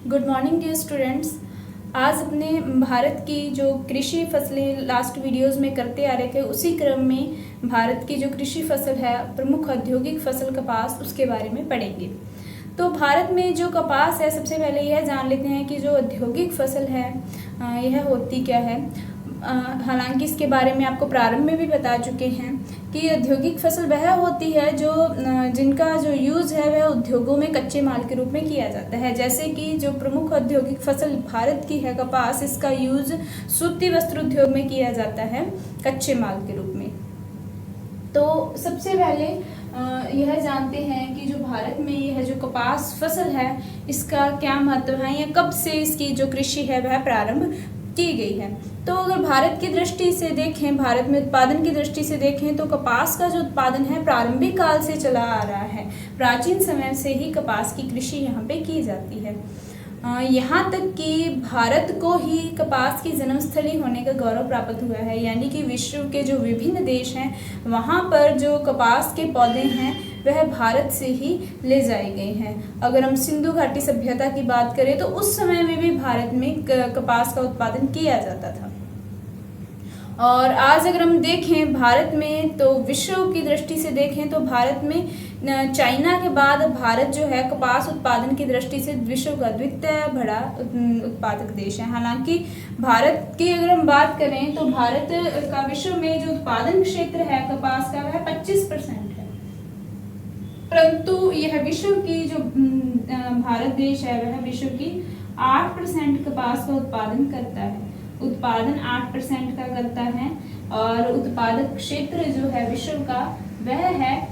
Good morning dear students. आज अपने भारत की जो कृषि फसलें लास्ट वीडियोस में करते आ रहे थे, उसी क्रम में भारत की जो कृषि फसल है, प्रमुख औद्योगिक फसल कपास, उसके बारे में पढ़ेंगे। तो भारत में जो कपास है, सबसे पहले यह जान लेते हैं कि जो औद्योगिक फसल है यह होती क्या है। हालांकि इसके बारे में आपको प्रारंभ में भी बता चुके हैं कि औद्योगिक फसल वह होती है जो जिनका जो यूज़ है वह उद्योगों में कच्चे माल के रूप में किया जाता है। जैसे कि जो प्रमुख औद्योगिक फसल भारत की है कपास, इसका यूज़ सूती वस्त्र उद्योग में किया जाता है कच्चे माल के रूप में। तो सबसे पहले यह जानते हैं कि जो भारत में यह जो कपास फसल है इसका क्या महत्व है या कब से इसकी जो कृषि है वह प्रारंभ की गई है। तो अगर भारत की दृष्टि से देखें, भारत में उत्पादन की दृष्टि से देखें तो कपास का जो उत्पादन है प्रारंभिक काल से चला आ रहा है। प्राचीन समय से ही कपास की कृषि यहाँ पे की जाती है। यहाँ तक कि भारत को ही कपास की जन्मस्थली होने का गौरव प्राप्त हुआ है, यानी कि विश्व के जो विभिन्न देश हैं वहाँ पर जो कपास के पौधे हैं वह भारत से ही ले जाए गए हैं। अगर हम सिंधु घाटी सभ्यता की बात करें तो उस समय में भी भारत में कपास का उत्पादन किया जाता था। और आज अगर हम देखें भारत में, तो विश्व की दृष्टि से देखें तो भारत में चाइना के बाद भारत जो है कपास उत्पादन की दृष्टि से विश्व का द्वितीय बड़ा उत्पादक देश है। हालांकि भारत की अगर हम बात करें तो भारत का विश्व में जो उत्पादन क्षेत्र है कपास का वह 25% है, परंतु यह विश्व की जो भारत देश है वह विश्व की 8% कपास का उत्पादन करता है। उत्पादन 8% का करता है और उत्पादक क्षेत्र जो है विश्व का वह है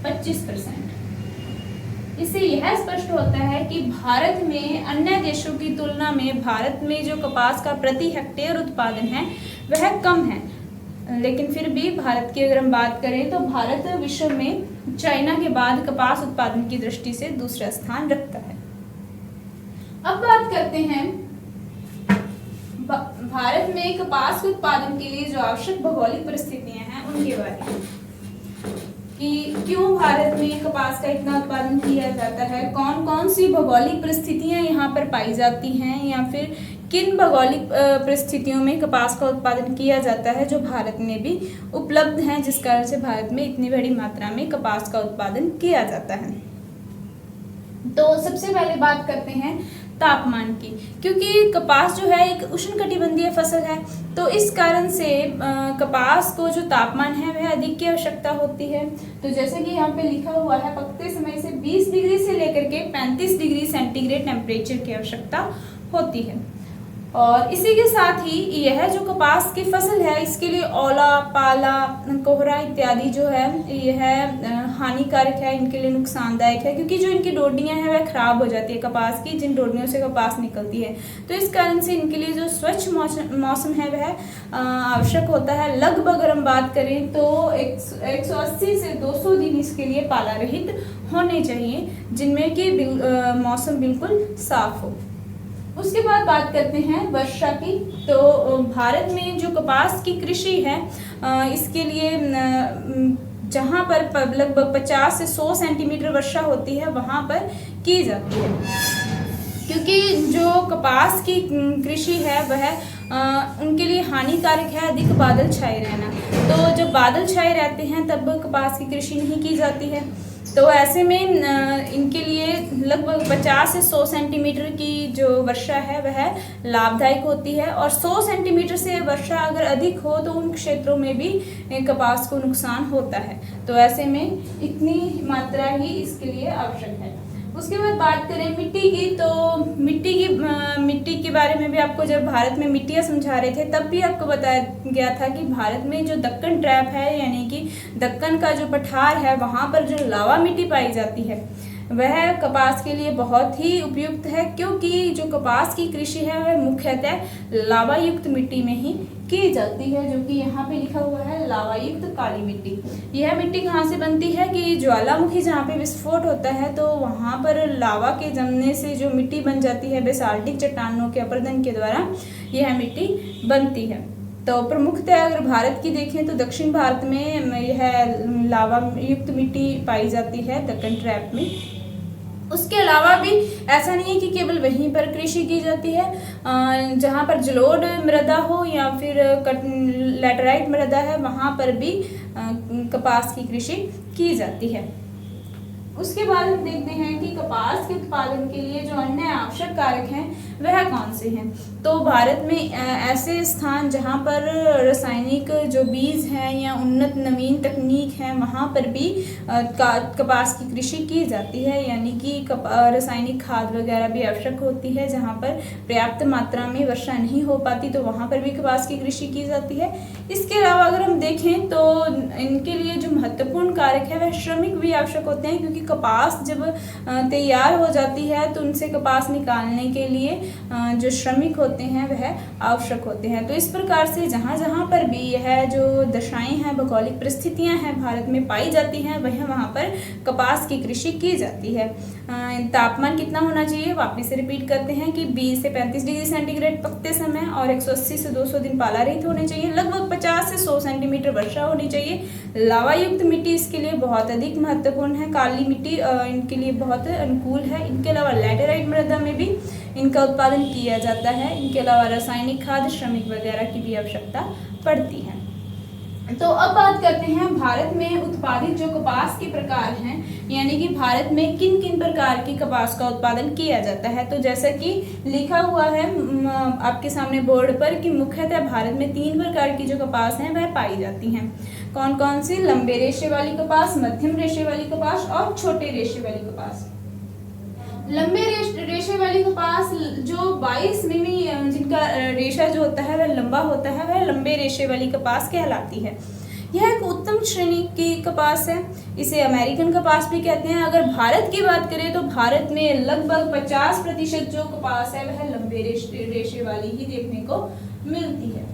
25%। इससे यह स्पष्ट होता है कि भारत में अन्य देशों की तुलना में भारत में जो कपास का प्रति हेक्टेयर उत्पादन है वह कम है, लेकिन फिर भी भारत की अगर हम बात करें तो भारत विश्व में चाइना के बाद कपास उत्पादन की दृष्टि से दूसरा स्थान रखता है। अब बात करते हैं भारत में कपास के उत्पादन के लिए जो आवश्यक भौगोलिक परिस्थितियां हैं उनके बारे में, कि क्यों भारत में कपास का इतना उत्पादन किया जाता है, कौन कौन सी भौगोलिक परिस्थितियां यहाँ पर पाई जाती हैं, या फिर किन भौगोलिक परिस्थितियों में कपास का उत्पादन किया जाता है जो भारत में भी उपलब्ध हैं, जिस कारण से भारत में इतनी बड़ी मात्रा में कपास का उत्पादन किया जाता है। तो सबसे पहले बात करते हैं तापमान की, क्योंकि कपास जो है एक उष्णकटिबंधीय फसल है, तो इस कारण से कपास को जो तापमान है वह अधिक की आवश्यकता होती है। तो जैसे कि यहाँ पे लिखा हुआ है, पकते समय से 20 डिग्री से लेकर के 35 डिग्री सेंटीग्रेड टेम्परेचर की आवश्यकता होती है। और इसी के साथ ही यह जो कपास की फसल है इसके लिए ओला, पाला, कोहरा इत्यादि जो है यह हानिकारक है, इनके लिए नुकसानदायक है, क्योंकि जो इनकी डोडियां हैं वह खराब हो जाती है कपास की, जिन डोडियों से कपास निकलती है। तो इस कारण से इनके लिए जो स्वच्छ मौसम है वह आवश्यक होता है। लगभग अगर हम बात करें तो 180 से 200 दिन इसके लिए पाला रहित होने चाहिए, जिनमें कि मौसम बिल्कुल साफ हो। उसके बाद बात करते हैं वर्षा की। तो भारत में जो कपास की कृषि है इसके लिए जहाँ पर लगभग 50 से 100 सेंटीमीटर वर्षा होती है वहाँ पर की जाती है, क्योंकि जो कपास की कृषि है वह उनके लिए हानिकारक है अधिक बादल छाए रहना। तो जब बादल छाए रहते हैं तब कपास की कृषि नहीं की जाती है। तो ऐसे में इनके लिए लगभग 50 से 100 सेंटीमीटर की जो वर्षा है वह लाभदायक होती है, और 100 सेंटीमीटर से वर्षा अगर अधिक हो तो उन क्षेत्रों में भी कपास को नुकसान होता है। तो ऐसे में इतनी मात्रा ही इसके लिए आवश्यक है। उसके बाद बात करें मिट्टी की, तो मिट्टी के बारे में भी आपको जब भारत में मिट्टियाँ समझा रहे थे तब भी आपको बताया गया था कि भारत में जो दक्कन ट्रैप है, यानी कि दक्कन का जो पठार है, वहाँ पर जो लावा मिट्टी पाई जाती है वह कपास के लिए बहुत ही उपयुक्त है, क्योंकि जो कपास की कृषि है वह मुख्यतः लावा युक्त मिट्टी में ही की जाती है, जो कि यहाँ पे लिखा हुआ है लावा युक्त काली मिट्टी। यह मिट्टी कहाँ से बनती है कि ज्वालामुखी जहाँ पे विस्फोट होता है तो वहाँ पर लावा के जमने से जो मिट्टी बन जाती है बेसाल्टिक चट्टानों के अपरदन के द्वारा यह मिट्टी बनती है। तो प्रमुखतः अगर भारत की देखें तो दक्षिण भारत में यह लावा युक्त मिट्टी पाई जाती है दक्कन ट्रैप में। उसके अलावा भी ऐसा नहीं है कि केवल वहीं पर कृषि की जाती है, जहाँ पर जलोढ़ मृदा हो या फिर लैटराइट मृदा है वहाँ पर भी कपास की कृषि की जाती है। उसके बाद हम देखते हैं कि कपास के उत्पादन के लिए जो अन्य आवश्यक कारक हैं वह कौन से हैं। तो भारत में ऐसे स्थान जहां पर रासायनिक जो बीज हैं या उन्नत नवीन तकनीक है वहां पर भी कपास की कृषि की जाती है, यानी कि रासायनिक खाद वगैरह भी आवश्यक होती है। जहां पर पर्याप्त मात्रा में वर्षा नहीं हो पाती तो वहां पर भी कपास की कृषि की जाती है। इसके अलावा अगर हम देखें तो इनके लिए जो महत्वपूर्ण कारक है वह श्रमिक भी आवश्यक होते हैं, क्योंकि कपास जब तैयार हो जाती है तो उनसे कपास निकालने के लिए जो श्रमिक होते हैं वह आवश्यक होते हैं। तो इस प्रकार से जहाँ जहाँ पर भी यह जो दशाएं हैं, भौगोलिक परिस्थितियां हैं भारत में पाई जाती हैं वह वहाँ पर कपास की कृषि की जाती है। तापमान कितना होना चाहिए, वापिस से रिपीट करते हैं कि 20 से 35 डिग्री सेंटीग्रेड पकते समय और 180 से 200 दिन पाला रहित होने चाहिए। लगभग 50 से 100 सेंटीमीटर वर्षा होनी चाहिए। लावा युक्त मिट्टी इसके लिए बहुत अधिक महत्वपूर्ण है। काली मिट्टी इनके लिए बहुत अनुकूल है। इनके अलावा लैटेराइट मृदा में भी इनका उत्पादन किया जाता है। इनके अलावा रासायनिक खाद, श्रमिक वगैरह की भी आवश्यकता पड़ती है। तो अब बात करते हैं भारत में उत्पादित जो कपास के प्रकार हैं, यानी कि भारत में किन किन प्रकार की कपास का उत्पादन किया जाता है। तो जैसा कि लिखा हुआ है आपके सामने बोर्ड पर कि मुख्यतः भारत में 3 प्रकार की जो कपास हैं वह पाई जाती हैं। कौन कौन सी? लंबे रेशे वाली कपास, मध्यम रेशे वाली कपास और छोटे रेशे वाली कपास। लंबे रेशे वाली कपास जो 22 मिमी जिनका रेशा जो होता है वह लंबा होता है वह लंबे रेशे वाली कपास कहलाती है। यह एक उत्तम श्रेणी की कपास है। इसे अमेरिकन कपास भी कहते हैं। अगर भारत की बात करें तो भारत में लगभग 50% जो कपास है वह लंबे रेशे वाली ही देखने को मिलती है।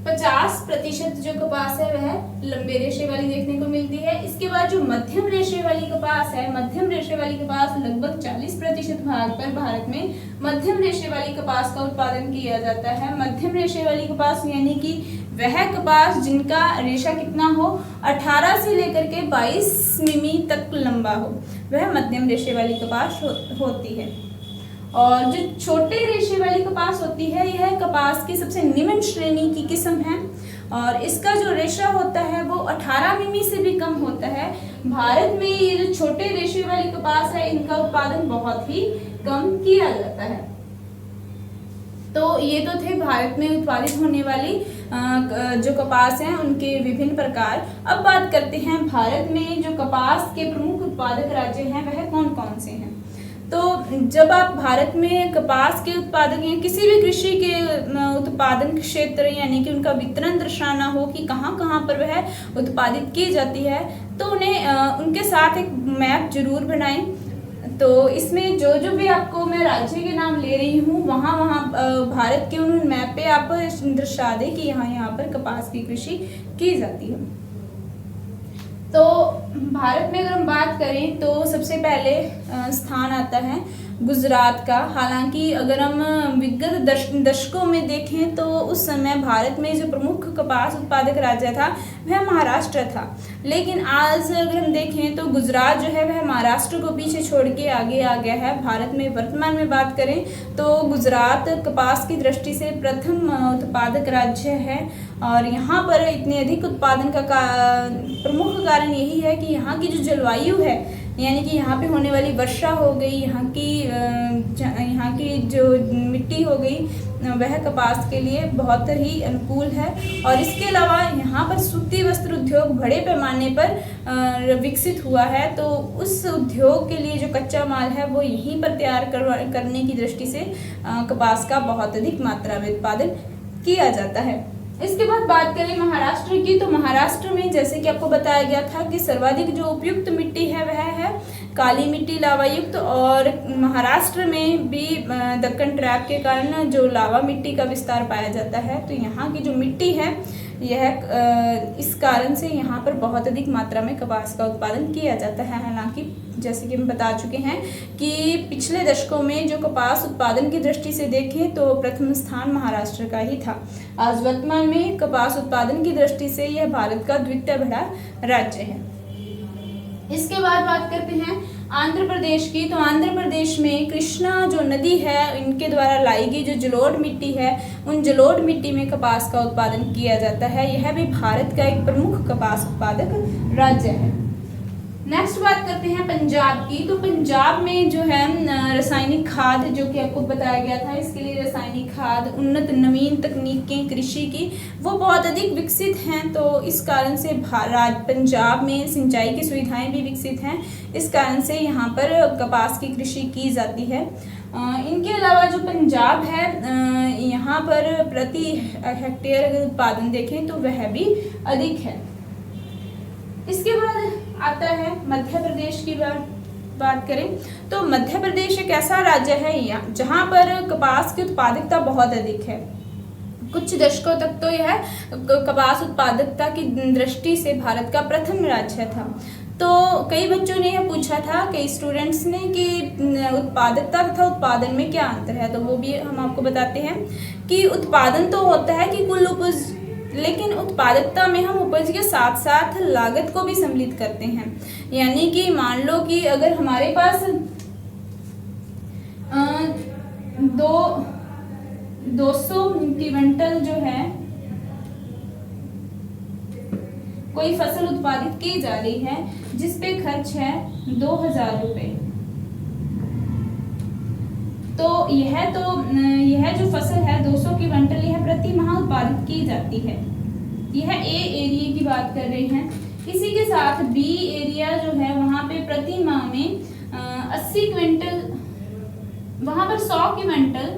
50% जो कपास है वह लंबे रेशे वाली देखने को मिलती है। इसके बाद जो मध्यम रेशे वाली कपास है, मध्यम रेशे वाली कपास लगभग 40% भाग पर भारत में मध्यम रेशे वाली कपास का उत्पादन किया जाता है। मध्यम रेशे वाली कपास यानी कि वह कपास जिनका रेशा कितना हो, 18 से लेकर के 22 मिमी तक लंबा हो, वह मध्यम रेशे वाली कपास होती है। और जो छोटे रेशे वाली कपास होती है यह कपास की सबसे निम्न श्रेणी की किस्म है और इसका जो रेशा होता है वो 18 मिमी से भी कम होता है। भारत में ये जो छोटे रेशे वाली कपास है इनका उत्पादन बहुत ही कम किया जाता है। तो ये तो थे भारत में उत्पादित होने वाली जो कपास हैं उनके विभिन्न प्रकार। अब बात करते हैं भारत में जो कपास के प्रमुख उत्पादक राज्य हैं वह कौन कौन से हैं। तो जब आप भारत में कपास के उत्पादक या किसी भी कृषि के उत्पादन क्षेत्र यानी कि उनका वितरण दर्शाना हो कि कहाँ कहाँ पर वह उत्पादित की जाती है तो उन्हें उनके साथ एक मैप जरूर बनाएं। तो इसमें जो जो भी आपको मैं राज्य के नाम ले रही हूँ वहाँ भारत के उन मैप पे आप दर्शा दें कि यहाँ पर कपास की कृषि की जाती है। तो भारत में अगर हम बात करें तो सबसे पहले स्थान आता है गुजरात का। हालांकि अगर हम विगत दशकों में देखें तो उस समय भारत में जो प्रमुख कपास उत्पादक राज्य था वह महाराष्ट्र था, लेकिन आज अगर हम देखें तो गुजरात जो है वह महाराष्ट्र को पीछे छोड़ के आगे आ गया है। भारत में वर्तमान में बात करें तो गुजरात कपास की दृष्टि से प्रथम उत्पादक राज्य है और यहाँ पर इतने अधिक उत्पादन का प्रमुख कारण यही है कि यहाँ की जो जलवायु है यानी कि यहाँ पे होने वाली वर्षा हो गई, यहाँ की जो मिट्टी हो गई वह कपास के लिए बहुत ही अनुकूल है। और इसके अलावा यहाँ पर सूती वस्त्र उद्योग बड़े पैमाने पर विकसित हुआ है, तो उस उद्योग के लिए जो कच्चा माल है वो यहीं पर तैयार करने की दृष्टि से कपास का बहुत अधिक मात्रा में उत्पादन किया जाता है। इसके बाद बात करें महाराष्ट्र की तो महाराष्ट्र में जैसे कि आपको बताया गया था कि सर्वाधिक जो उपयुक्त मिट्टी है वह है काली मिट्टी लावा युक्त, और महाराष्ट्र में भी दक्कन ट्रैप के कारण जो लावा मिट्टी का विस्तार पाया जाता है। तो यहाँ की जो मिट्टी है यह इस कारण से यहाँ पर बहुत अधिक मात्रा में कपास का उत्पादन किया जाता है। हालांकि जैसे कि हम बता चुके हैं कि पिछले दशकों में जो कपास उत्पादन की दृष्टि से देखें तो प्रथम स्थान महाराष्ट्र का ही था। आज वर्तमान में कपास उत्पादन की दृष्टि से यह भारत का द्वितीय बड़ा राज्य है। इसके बाद बात करते हैं आंध्र प्रदेश की। तो आंध्र प्रदेश में कृष्णा जो नदी है इनके द्वारा लाई गई जो जलोढ़ मिट्टी है, उन जलोढ़ मिट्टी में कपास का उत्पादन किया जाता है। यह भी भारत का एक प्रमुख कपास उत्पादक राज्य है। नेक्स्ट बात करते हैं पंजाब की। तो पंजाब में जो है रासायनिक खाद, जो कि आपको बताया गया था, इसके लिए रासायनिक खाद, उन्नत नवीन तकनीकें कृषि की वो बहुत अधिक विकसित हैं। तो इस कारण से पंजाब में सिंचाई की सुविधाएं भी विकसित हैं। इस कारण से यहाँ पर कपास की कृषि की जाती है। इनके अलावा जो पंजाब है यहाँ पर प्रति हेक्टेयर अगर उत्पादन देखें तो वह भी अधिक है। इसके बाद आता है मध्य प्रदेश की बात करें तो मध्य प्रदेश एक ऐसा राज्य है जहाँ पर कपास की उत्पादकता बहुत अधिक है। कुछ दशकों तक तो यह कपास उत्पादकता की दृष्टि से भारत का प्रथम राज्य था। तो कई बच्चों ने यह पूछा था, कई स्टूडेंट्स ने, कि उत्पादकता तथा उत्पादन में क्या अंतर है। तो वो भी हम आपको बताते हैं कि उत्पादन तो होता है कि कुल उपज, लेकिन उत्पादकता में हम उपज के साथ साथ लागत को भी सम्मिलित करते हैं। यानी कि मान लो कि अगर हमारे पास 200 क्विंटल जो है कोई फसल उत्पादित की जा रही है जिस पे खर्च है 2000 रुपये, तो यह जो फसल है 200 क्विंटल यह प्रति माह उत्पादित की जाती है। यह ए एरिया की बात कर रहे हैं। इसी के साथ बी एरिया जो है वहां पे प्रति माह में 80 क्विंटल, वहां पर 100 क्विंटल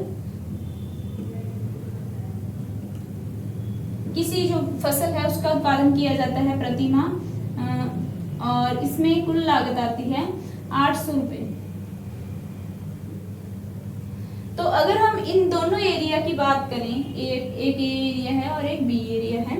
किसी जो फसल है उसका उत्पादन किया जाता है प्रति माह, और इसमें कुल लागत आती है 800 रुपये। तो अगर हम इन दोनों एरिया की बात करें, एक एरिया है और एक बी एरिया है,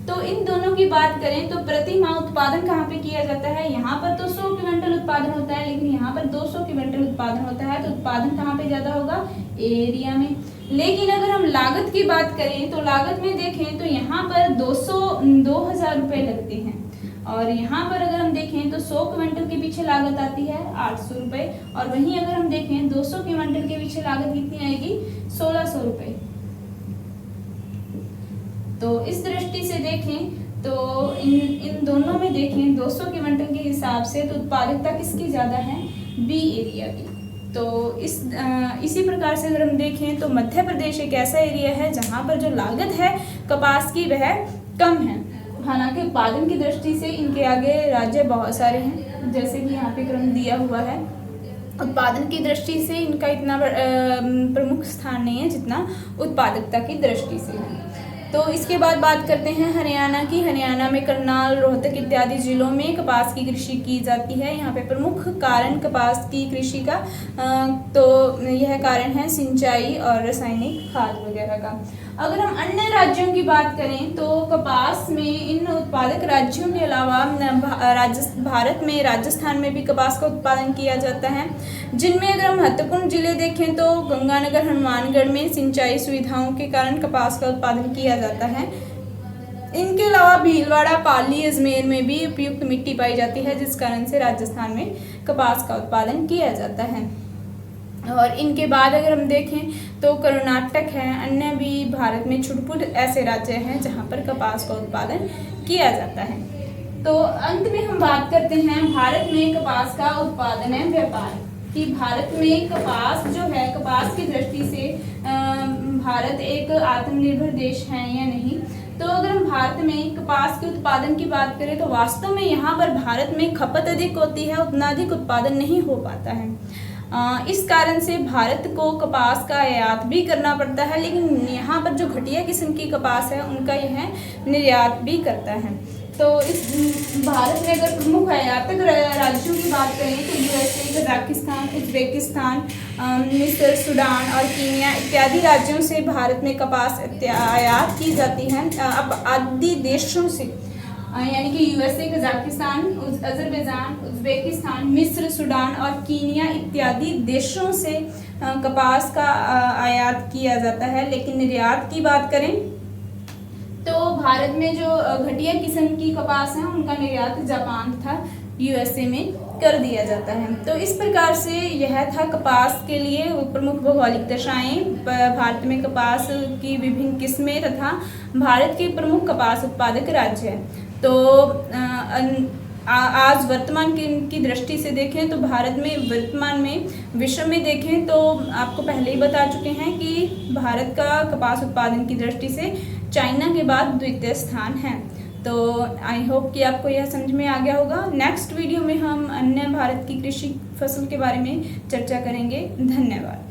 तो इन दोनों की बात करें तो प्रति माह उत्पादन कहाँ पे किया जाता है। यहाँ पर तो 100 क्विंटल उत्पादन होता है, लेकिन यहाँ पर 200 क्विंटल उत्पादन होता है। तो उत्पादन कहाँ पे ज्यादा होगा, एरिया में। लेकिन अगर हम लागत की बात करें तो लागत में देखें तो यहाँ पर 2000 रुपये लगते हैं, और यहाँ पर अगर हम देखें तो 100 क्विंटल के पीछे लागत आती है 800 रुपये, और वहीं अगर हम देखें 200 क्विंटल के पीछे लागत कितनी आएगी, 1600 रुपये। तो इस दृष्टि से देखें तो इन दोनों में देखें 200 क्विंटल के हिसाब से तो उत्पादकता किसकी ज़्यादा है, बी एरिया की। तो इसी प्रकार से अगर हम देखें तो मध्य प्रदेश एक ऐसा एरिया है जहाँ पर जो लागत है कपास की वह कम है। हालांकि उत्पादन की दृष्टि से इनके आगे राज्य बहुत सारे हैं, जैसे कि यहाँ पे क्रम दिया हुआ है। उत्पादन की दृष्टि से इनका इतना प्रमुख स्थान नहीं है जितना उत्पादकता की दृष्टि से है। तो इसके बाद बात करते हैं हरियाणा की। हरियाणा में करनाल, रोहतक इत्यादि जिलों में कपास की कृषि की जाती है। यहाँ पे प्रमुख कारण कपास की कृषि का तो यह कारण है सिंचाई और रासायनिक खाद वगैरह का। अगर हम अन्य राज्यों की बात करें तो कपास में इन उत्पादक राज्यों के अलावा भारत में राजस्थान में भी कपास का उत्पादन किया जाता है, जिनमें अगर हम महत्वपूर्ण जिले देखें तो गंगानगर, हनुमानगढ़ में सिंचाई सुविधाओं के कारण कपास का उत्पादन किया जाता है। इनके अलावा भीलवाड़ा, पाली, अजमेर में भी उपयुक्त मिट्टी पाई जाती है, जिस कारण से राजस्थान में कपास का उत्पादन किया जाता है। और इनके बाद अगर हम देखें तो कर्नाटक है, अन्य भी भारत में छुटपुट ऐसे राज्य हैं जहां पर कपास का उत्पादन किया जाता है। तो अंत में हम बात करते हैं भारत में कपास का उत्पादन है व्यापार कि भारत में कपास जो है, कपास की दृष्टि से भारत एक आत्मनिर्भर देश है या नहीं। तो अगर हम भारत में कपास के उत्पादन की बात करें तो वास्तव में यहाँ पर भारत में खपत अधिक होती है, उतना अधिक उत्पादन नहीं हो पाता है। इस कारण से भारत को कपास का आयात भी करना पड़ता है, लेकिन यहाँ पर जो घटिया किस्म की कपास है उनका यह निर्यात भी करता है। तो इस भारत में अगर प्रमुख आयातक राज्यों की बात करें तो यूएसए, कजाकिस्तान, उज्बेकिस्तान, मिस्र, सूडान और कीनिया इत्यादि राज्यों से भारत में कपास आयात की जाती है। अब आदि देशों से यानी कि यूएसए, कजाकिस्तान, अजरबैजान, उज्बेकिस्तान, मिस्र, सूडान और कीनिया इत्यादि देशों से कपास का आयात किया जाता है। लेकिन निर्यात की बात करें तो भारत में जो घटिया किस्म की कपास है उनका निर्यात जापान तथा यूएसए में कर दिया जाता है। तो इस प्रकार से यह था कपास के लिए प्रमुख भौगोलिक दशाएं, भारत में कपास की विभिन्न किस्में तथा भारत के प्रमुख कपास उत्पादक राज्य हैं। तो आज वर्तमान की दृष्टि से देखें तो भारत में वर्तमान में विश्व में देखें तो आपको पहले ही बता चुके हैं कि भारत का कपास उत्पादन की दृष्टि से चाइना के बाद द्वितीय स्थान है। तो आई होप कि आपको यह समझ में आ गया होगा। नेक्स्ट वीडियो में हम अन्य भारत की कृषि फसल के बारे में चर्चा करेंगे। धन्यवाद।